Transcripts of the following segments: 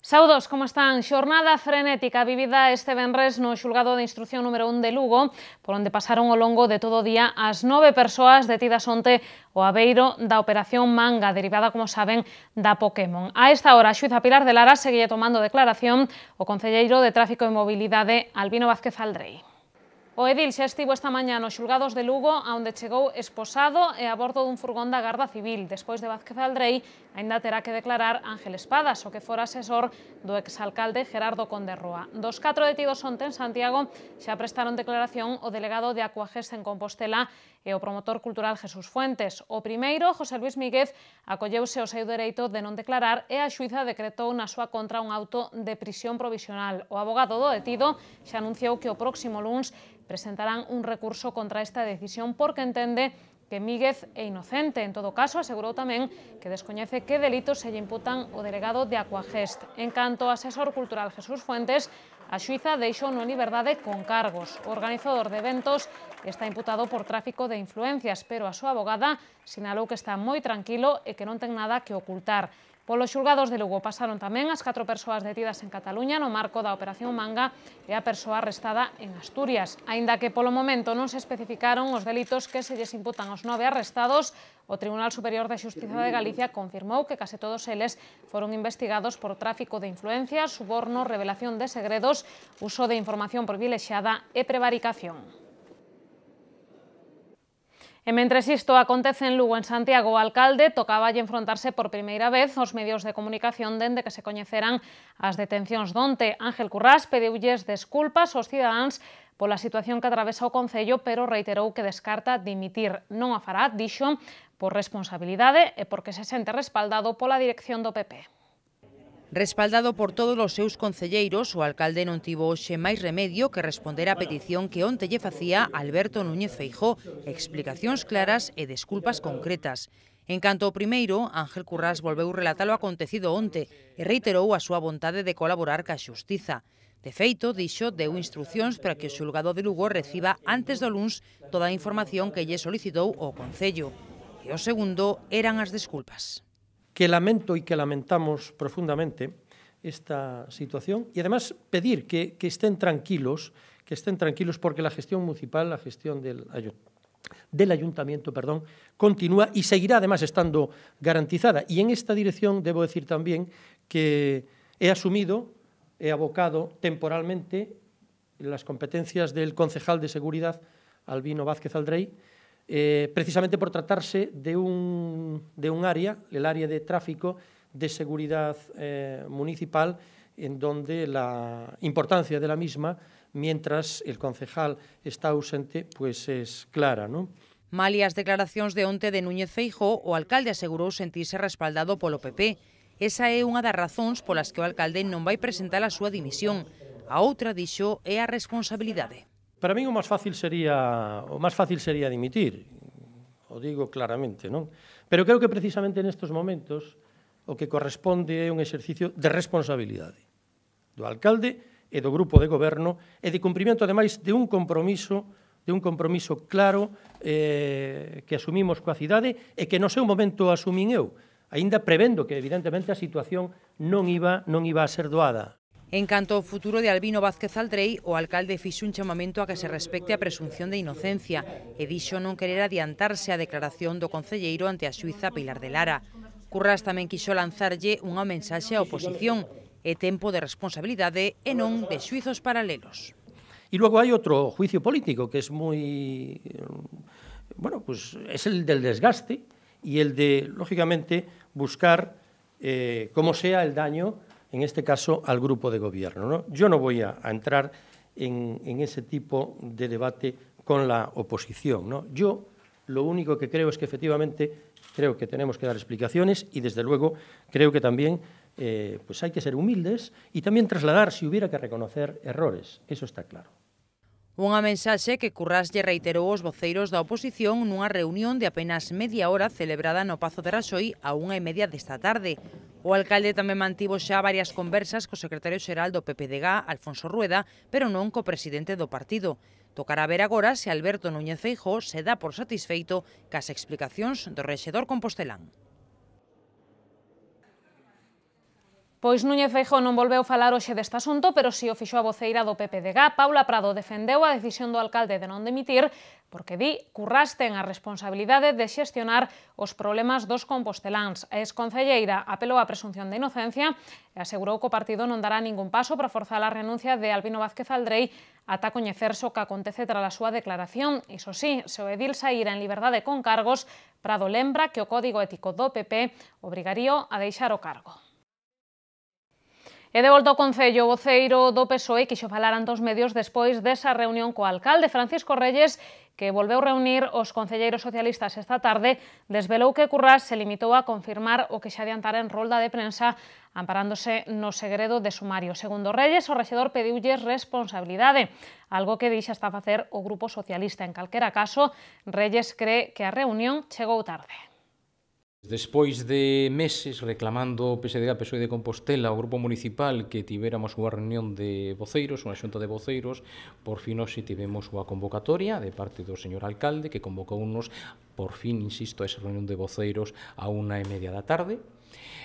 Saudos, como están? Xornada frenética vivida este venres no xulgado de instrucción número 1 de Lugo, por onde pasaron ao longo de todo o día as 9 persoas detidas onte ao abeiro da operación Manga, derivada, como saben, da Pokémon. A esta hora, a xuíza Pilar de Lara segue tomando declaración o concelleiro de Tráfico e Mobilidade, Albino Vázquez Aldrei. O edil xa estivo esta mañá nos xulgados de Lugo, onde chegou esposado e a bordo dun furgón da Garda Civil. Despois de Vázquez Aldrei, aínda terá que declarar Ángel Espadas, o que fora asesor do exalcalde Gerardo Conderroa. Dos 4 detidos onte en Santiago xa prestaron declaración o delegado de Aquagest en Compostela e o promotor cultural Jesús Fuentes. O primeiro, José Luis Míguez, acolleuse o seu dereito de non declarar e a xuíza decretou na súa contra un auto de prisión provisional. O abogado do detido xa anunciou que o próximo luns presentarán un recurso contra esta decisión porque entende que Míguez é inocente. En todo caso, asegurou tamén que descoñece que delitos se lle imputan o delegado de Aquagest. En canto ao asesor cultural Jesús Fuentes, a xuíza deixou en liberdade con cargos. O organizador de eventos está imputado por tráfico de influencias, pero a súa abogada sinalou que está moi tranquilo e que non ten nada que ocultar. Polos xulgados de Lugo pasaron tamén as 4 persoas detidas en Cataluña no marco da Operación Manga e a persoa arrestada en Asturias. Aínda que polo momento non se especificaron os delitos que se lles imputan aos 9 arrestados, o Tribunal Superior de Xustiza de Galicia confirmou que case todos eles foron investigados por tráfico de influencias, suborno, revelación de segredos, uso de información privilexiada e prevaricación. E mentres isto acontece en Lugo, en Santiago, o alcalde tocaballe enfrontarse por primeira vez aos medios de comunicación dende que se coñeceran as detencións donte. Ángel Currás pediulles desculpas aos cidadáns pola situación que atravesa o Concello, pero reiterou que descarta dimitir. Non a fará, dixo, por responsabilidade e porque se sente respaldado pola dirección do PP. Respaldado por todos os seus concelleiros, o alcalde non tivo hoxe máis remedio que responder á petición que onte lle facía Alberto Núñez Feijóo, explicacións claras e desculpas concretas. En canto ao primeiro, Ángel Currás volveu relatar o acontecido onte e reiterou a súa vontade de colaborar ca xustiza. De feito, dixo, deu instruccións para que o xulgado de Lugo reciba antes do luns toda a información que lle solicitou o Concello. E o segundo eran as desculpas. Que lamento y que lamentamos profundamente esta situación y además pedir que estén tranquilos porque la gestión municipal, la gestión del ayuntamiento, continúa y seguirá además estando garantizada. Y en esta dirección debo decir también que he abocado temporalmente las competencias del concejal de Seguridad, Albino Vázquez Aldrei, precisamente por tratarse de un área, el área de tráfico de seguridad municipal, en donde la importancia de la misma, mientras el concejal está ausente, pues es clara, ¿no? Malia as declaracións de onte de Núñez Feijóo, o alcalde asegurou sentirse respaldado polo PP. Esa é unha das razóns polas que o alcalde non vai presentar a súa dimisión. A outra, dixo, é a responsabilidade. Para min o máis fácil sería dimitir, o digo claramente, non? Pero creo que precisamente nestes momentos o que corresponde é un exercicio de responsabilidade do alcalde e do grupo de goberno e de cumprimento, ademais, de un compromiso claro que asumimos coa cidade e que no seu momento asumín eu, aínda prevendo que, evidentemente, a situación non iba a ser doada. En canto ao futuro de Albino Vázquez Aldrei, o alcalde fixo un chamamento a que se respecte a presunción de inocencia e dixo non querer adiantarse a declaración do concelleiro ante a xuíza Pilar de Lara. Currás tamén quixo lanzarlle unha mensaxe á oposición: é tempo de responsabilidade e non de xuizos paralelos. Y luego hay otro juicio político que es muy, bueno, pues es el del desgaste y el de, lógicamente, buscar cómo sea el daño, en este caso, al grupo de gobierno, ¿no? Yo no voy a entrar en ese tipo de debate con la oposición, ¿no? Yo lo único que creo es que efectivamente creo que tenemos que dar explicaciones y desde luego creo que también pues hay que ser humildes y también trasladar si hubiera que reconocer errores, eso está claro. Unha mensaxe que Currás lle reiterou aos voceiros da oposición nunha reunión de apenas media hora celebrada no Pazo de Raxoi a 1:30 desta tarde. O alcalde tamén mantivo xa varias conversas co secretario xeral do PPDG, Alfonso Rueda, pero non co presidente do partido. Tocará ver agora se Alberto Núñez Feijóo se dá por satisfeito cas explicacións do rexedor compostelán. Pois Núñez Feijóo non volveu falar hoxe deste asunto, pero si o fixo a voceira do PPDG. Paula Prado defendeu a decisión do alcalde de non dimitir porque di Currás ten a responsabilidade de xestionar os problemas dos composteláns. A exconcelleira apelou á presunción de inocencia e asegurou que o partido non dará ningún paso para forzar a renuncia de Albino Vázquez Aldrei ata coñecerse o que acontece tras a súa declaración. Iso sí, se o edil saíra en liberdade con cargos, Prado lembra que o Código Ético do PP obrigaríao a deixar o cargo. E de volta ao Concello, o voceiro do PSOE quixo falar ante os medios despois desa reunión co alcalde. Francisco Reyes, que volveu reunir os concelleiros socialistas esta tarde, desvelou que Currás se limitou a confirmar o que xa adiantara en rolda de prensa, amparándose no segredo de sumario. Segundo Reyes, o rexedor pediulles responsabilidade, algo que dixa está a facer o Grupo Socialista. En calquera caso, Reyes cree que a reunión chegou tarde. Despois de meses reclamando o PSDG, PSOE de Compostela, o Grupo Municipal, que tivéramos unha reunión de voceiros, unha xunta de voceiros, por fin hoxe tivemos unha convocatoria de parte do señor alcalde, que convocounos, por fin, insisto, a esa reunión de voceiros a 1:30 da tarde.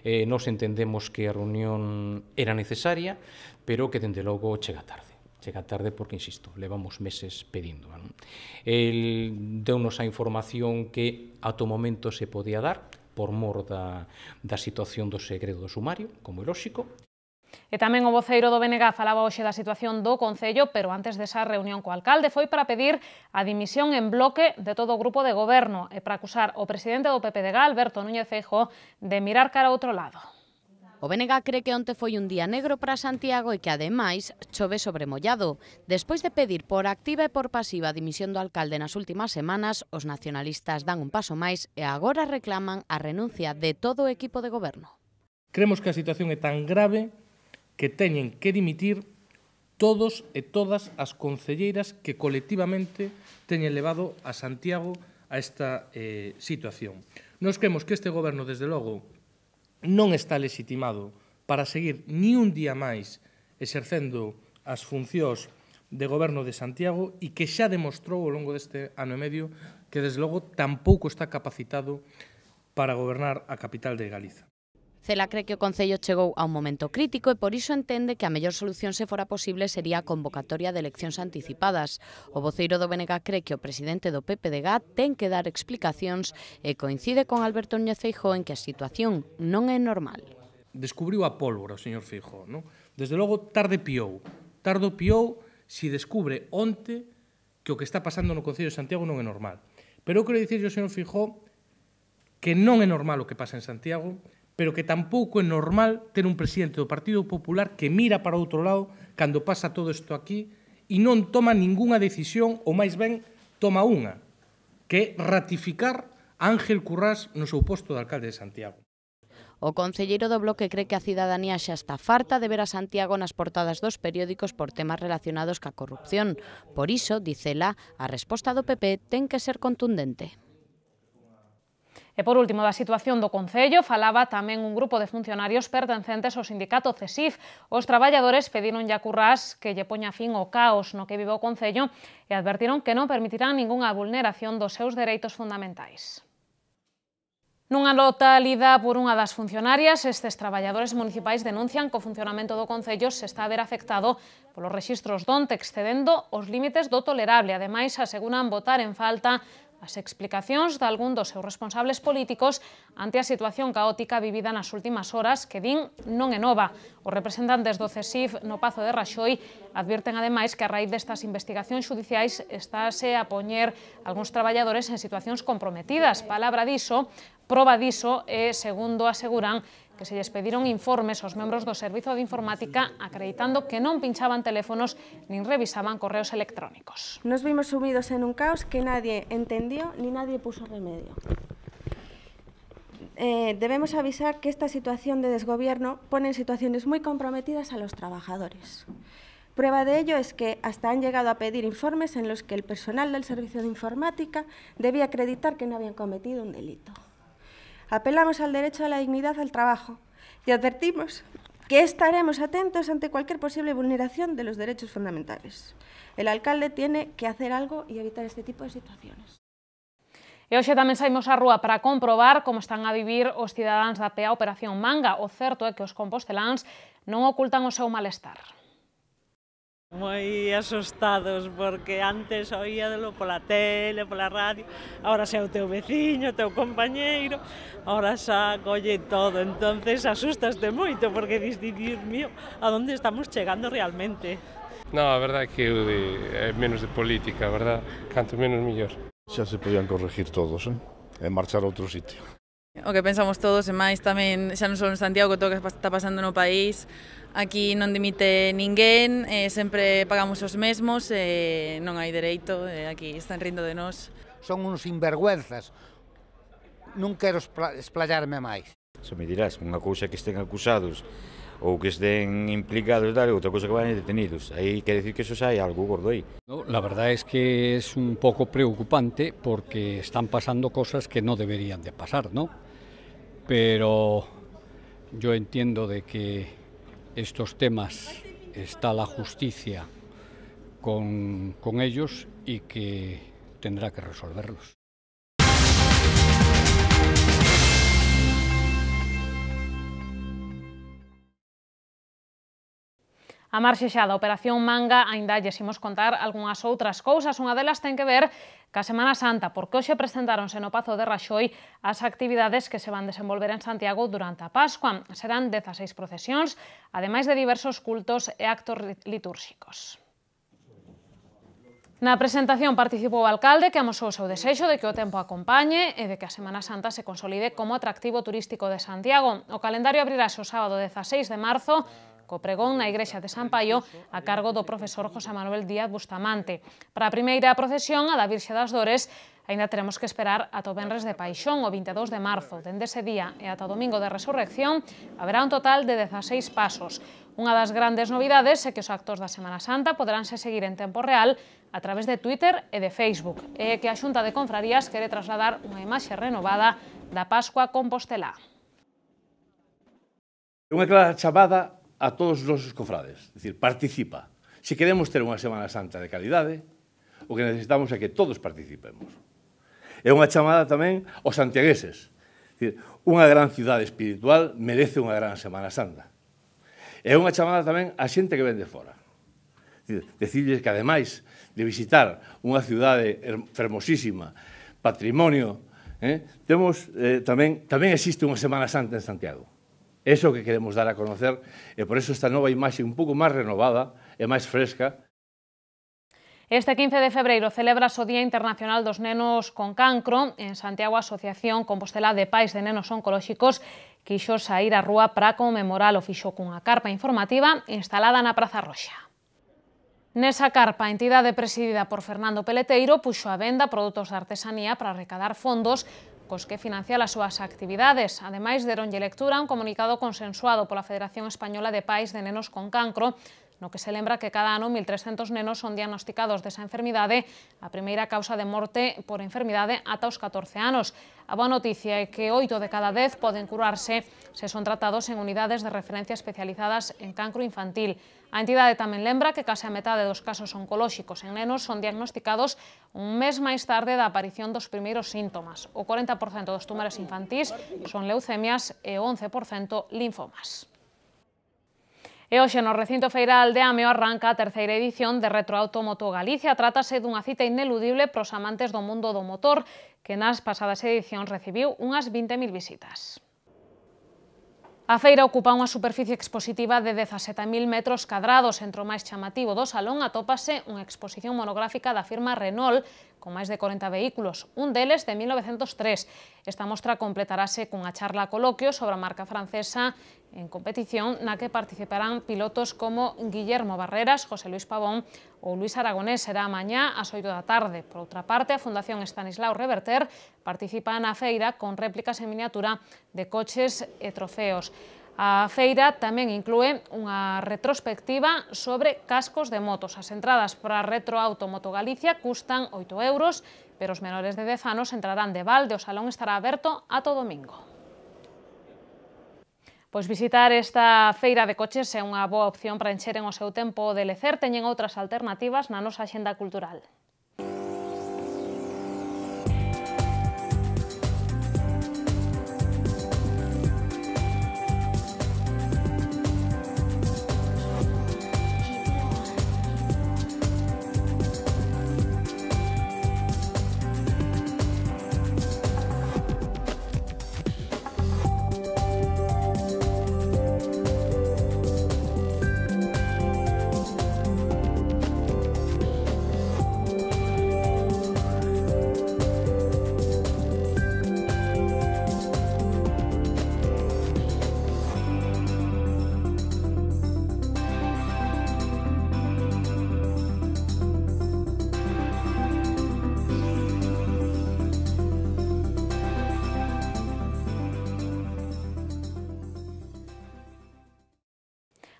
Nos entendemos que a reunión era necesaria, pero que, dende logo, chega tarde. Chega tarde porque, insisto, levamos meses pedindo. El deu-nos a información que ata o momento se podía dar, por mor da situación do segredo do sumario, como é lóxico. E tamén o voceiro do BNG falaba hoxe da situación do Concello, pero antes desa reunión co alcalde foi para pedir a dimisión en bloque de todo o grupo de goberno e para acusar o presidente do PPDG, Alberto Núñez Feijóo, de mirar cara a outro lado. O BNG cree que onte foi un día negro para Santiago e que, ademais, chove sobre mollado. Despois de pedir por activa e por pasiva a dimisión do alcalde nas últimas semanas, os nacionalistas dan un paso máis e agora reclaman a renuncia de todo o equipo de goberno. Creemos que a situación é tan grave que teñen que dimitir todos e todas as concelleiras que colectivamente teñen levado a Santiago a esta situación. Nos creemos que este goberno, desde logo, non está legitimado para seguir ni un día máis exercendo as funcións de goberno de Santiago e que xa demostrou ao longo deste ano e medio que, desde logo, tampouco está capacitado para gobernar a capital de Galiza. Cela cree que o Concello chegou a un momento crítico e por iso entende que a mellor solución, se fora posible, sería a convocatoria de eleccións anticipadas. O voceiro do BNG cree que o presidente do PPDG ten que dar explicacións e coincide con Alberto Núñez Feijóo en que a situación non é normal. Descubriu a pólvora o señor Feijóo, non? Desde logo, tarde piou. Tardo piou si descubre onte que o que está pasando no Concello de Santiago non é normal. Pero eu quero dicirlle ao señor Feijóo que non é normal o que pasa en Santiago, pero que tampouco é normal ter un presidente do Partido Popular que mira para outro lado cando pasa todo isto aquí e non toma ningunha decisión, ou máis ben, toma unha, que é ratificar a Ángel Currás no seu posto de alcalde de Santiago. O concelleiro do Bloque cree que a cidadanía xa está farta de ver a Santiago nas portadas dos periódicos por temas relacionados ca corrupción. Por iso, dicela, a resposta do PP ten que ser contundente. E por último, da situación do Concello, falaba tamén un grupo de funcionarios pertencentes ao sindicato CESIF. Os traballadores pedironlle a Currás que lle poña fin ao caos no que vive o Concello e advertiron que non permitirán ningunha vulneración dos seus dereitos fundamentais. Nunha nota lida por unha das funcionarias, estes traballadores municipais denuncian que o funcionamento do Concello se está a ver afectado polos rexistros DONT excedendo os límites do tolerable. Ademais, aseguran botar en falta as explicacións de algún dos seus responsables políticos ante a situación caótica vivida nas últimas horas, que din non é nova. Os representantes do CESIF no Pazo de Raxoi advirten ademais que a raíz destas investigacións xudiciais estáse a poñer algúns traballadores en situacións comprometidas. Palabra diso, proba diso e, segundo aseguran, que se lles pediron informes aos membros do Servizo de Informática acreditando que non pinchaban teléfonos nin revisaban correos electrónicos. Nos vimos sumidos en un caos que nadie entendió ni nadie puso remedio. Debemos avisar que esta situación de desgobierno pone en situaciones muy comprometidas a los trabajadores. Prueba de ello es que hasta han llegado a pedir informes en los que el personal del Servicio de Informática debía acreditar que no habían cometido un delito. Apelamos al derecho a la dignidad al trabajo y advertimos que estaremos atentos ante cualquier posible vulneración de los derechos fundamentales. El alcalde tiene que hacer algo y evitar este tipo de situaciones. E hoxe tamén saímos á rúa para comprobar como están a vivir os cidadáns da PEA Operación Manga. O certo é que os composteláns non ocultan o seu malestar. Moi asustados, porque antes oíadelo pola tele, pola radio, ahora xa o teu veciño, o teu compañeiro, ahora xa colle todo, entonces asustaste moito, porque dis, Dios mío, a onde estamos chegando realmente? No, a verdade é que é menos de política, a verdade, canto menos mellor. Xa se podían corregir todos, e marchar a outro sitio. O que pensamos todos, e máis tamén, xa non só en Santiago, todo o que está pasando no país, aquí non dimite ninguén, sempre pagamos os mesmos, non hai dereito, aquí están rindo de nós. Son uns sinvergüenzas, non quero esplayarme máis. Se me dirás, unha cousa que estén acusados ou que estén implicados e tal, outra cosa que vayan detenidos. Aí quer decir que eso xa hai algo gordo aí. La verdad es que es un poco preocupante porque están pasando cosas que no deberían de pasar, ¿no? Pero yo entiendo de que estos temas está la justicia con ellos y que tendrá que resolverlos. A marxe xa da Operación Manga, aínda lles imos contar algunhas outras cousas. Unha delas ten que ver ca Semana Santa, porque hoxe presentáronse no Pazo de Raxoi as actividades que se van desenvolver en Santiago durante a Pascua. Serán 16 procesións, ademais de diversos cultos e actos litúrxicos. Na presentación participou o alcalde, que amosou o seu desexo de que o tempo acompañe e de que a Semana Santa se consolide como atractivo turístico de Santiago. O calendario abrirase o sábado 16 de marzo, co pregón na igrexa de San Paio a cargo do profesor José Manuel Díaz Bustamante. Para a primeira procesión, a da Virxe das Dores, aínda teremos que esperar ata o Venres de Paixón, o 22 de marzo. Dende ese día e ata o Domingo de Resurrección, haberá un total de 16 pasos. Unha das grandes novidades é que os actos da Semana Santa poderánse seguir en tempo real a través de Twitter e de Facebook, e que a Xunta de Confrarías quere trasladar unha imaxe renovada da Pascua compostelá. Unha clara chamada a todos os nosos cofrades, é dicir, participa. Se queremos ter unha Semana Santa de calidade, o que necesitamos é que todos participemos. É unha chamada tamén aos santiagueses. É dicir, unha gran cidade espiritual merece unha gran Semana Santa. É unha chamada tamén á xente que ven de fora. Decirles que, ademais de visitar unha cidade fermosísima, patrimonio, tamén existe unha Semana Santa en Santiago. Eso que queremos dar a conocer, e por eso esta nova imaxe un pouco máis renovada e máis fresca. Este 15 de febreiro celebras o Día Internacional dos Nenos con Cancro. En Santiago, a Asociación Compostelá de Pais de Nenos Oncolóxicos quixo saír á rúa para conmemoralo. Fixo cunha carpa informativa instalada na Praza Roxa. Nesa carpa, a entidade presidida por Fernando Peleteiro puxo a venda produtos de artesanía para recadar fondos cos que financiar as súas actividades. Ademais, deronlle lectura un comunicado consensuado pola Federación Española de Pais de Nenos con Cancro, no que se lembra que cada ano 1.300 nenos son diagnosticados desa enfermidade, a primeira causa de morte por enfermidade ata os 14 anos. A boa noticia é que 8 de cada 10 poden curarse se son tratados en unidades de referencia especializadas en cancro infantil. A entidade tamén lembra que case a metade dos casos oncolóxicos en nenos son diagnosticados un mes máis tarde da aparición dos primeiros síntomas. O 40% dos tumores infantís son leucemias e o 11% linfomas. E hoxe no recinto feiral de Ameo arranca a terceira edición de Retroauto Moto Galicia. Trátase dunha cita ineludible pros amantes do mundo do motor, que nas pasadas edicións recibiu unhas 20.000 visitas. A feira ocupa unha superficie expositiva de 17.000 metros cadrados. Entre o máis chamativo do salón atópase unha exposición monográfica da firma Renault con máis de 40 vehículos, un deles de 1903. Esta mostra completarase cunha charla coloquio sobre a marca francesa en competición na que participarán pilotos como Guillermo Barreras, José Luis Pavón ou Luis Aragonés. Será mañá ás 8 da tarde. Por outra parte, a Fundación Estanislao Reverter participa na feira con réplicas en miniatura de coches e trofeos. A feira tamén inclúe unha retrospectiva sobre cascos de motos. As entradas para Retroauto Moto Galicia custan 8 euros, pero os menores de 10 anos entrarán de balde. O salón estará aberto ata o domingo. Pois visitar esta feira de coches é unha boa opción para encheren o seu tempo de lecer. Teñen outras alternativas na nosa axenda cultural.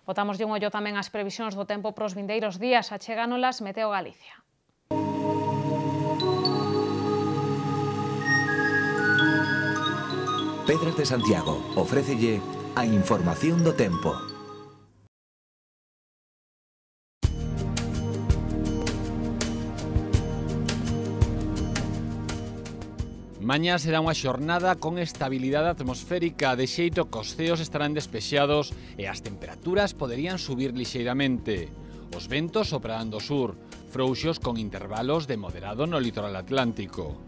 Botamos un ollo tamén ás previsións do tempo pros vindeiros días. Achéganos Meteo Galicia. Pedras de Santiago ofrécelle a información do tempo. Mañá será unha xornada con estabilidade atmosférica, de xeito que os ceos estarán despexados e as temperaturas poderían subir lixeiramente. Os ventos soprarán do sur, frouxos con intervalos de moderado no litoral atlántico.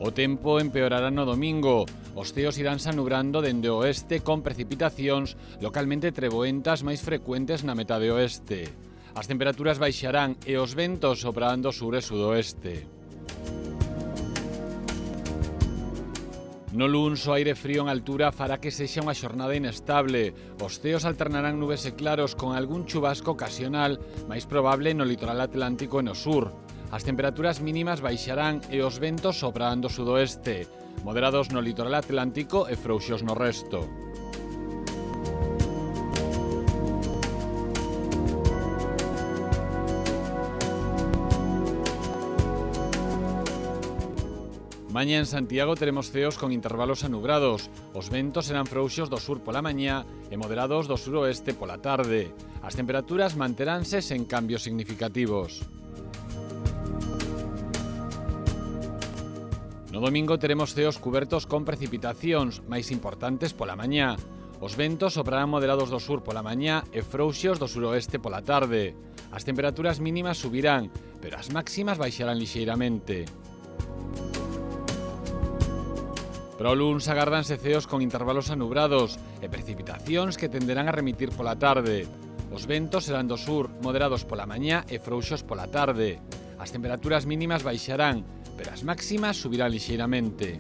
O tempo empeorará no domingo. Os ceos iránse anubrando dende o oeste con precipitacións localmente treboentas máis frecuentes na metade oeste. As temperaturas baixarán e os ventos soprarán do sur e sudoeste. No luns, o aire frío en altura fará que sexa unha xornada inestable. Os ceos alternarán nubes e claros con algún chubasco ocasional, máis probable no litoral atlántico e no sur. As temperaturas mínimas baixarán e os ventos soprarán do sudoeste, moderados no litoral atlántico e frouxos no resto. Mañá en Santiago teremos ceos con intervalos anubrados. Os ventos serán frouxos do sur pola mañá e moderados do suroeste pola tarde. As temperaturas manteránse sen cambios significativos. No domingo teremos ceos cubertos con precipitacións máis importantes pola mañá. Os ventos soprarán moderados do sur pola mañá e frouxos do suroeste pola tarde. As temperaturas mínimas subirán, pero as máximas baixarán lixeiramente. Para o luns agárdanse ceos con intervalos anubrados e precipitacións que tenderán a remitir pola tarde. Os ventos serán do sur, moderados pola mañá e frouxos pola tarde. As temperaturas mínimas baixarán, pero as máximas subirán lixeiramente.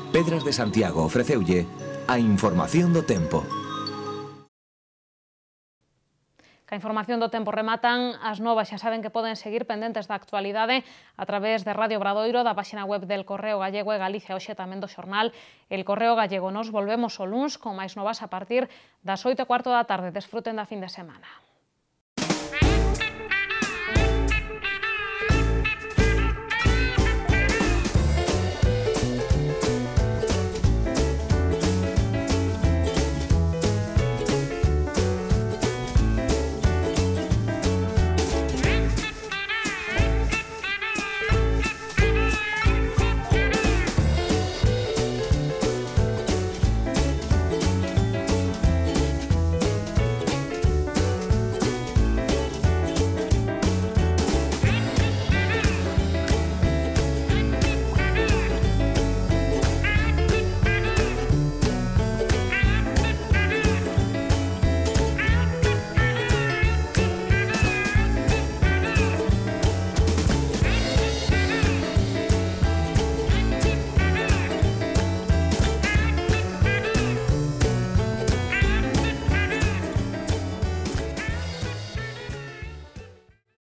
Pedras de Santiago ofreceulle a información do tempo. A información do tempo rematan as novas, xa saben que poden seguir pendentes da actualidade a través de Radio Obradoiro, da páxina web del Correo Gallego e Galicia, hoxe tamén do xornal El Correo Gallego. Nos volvemos o luns con máis novas a partir das 8:15 da tarde. Desfruten da fin de semana.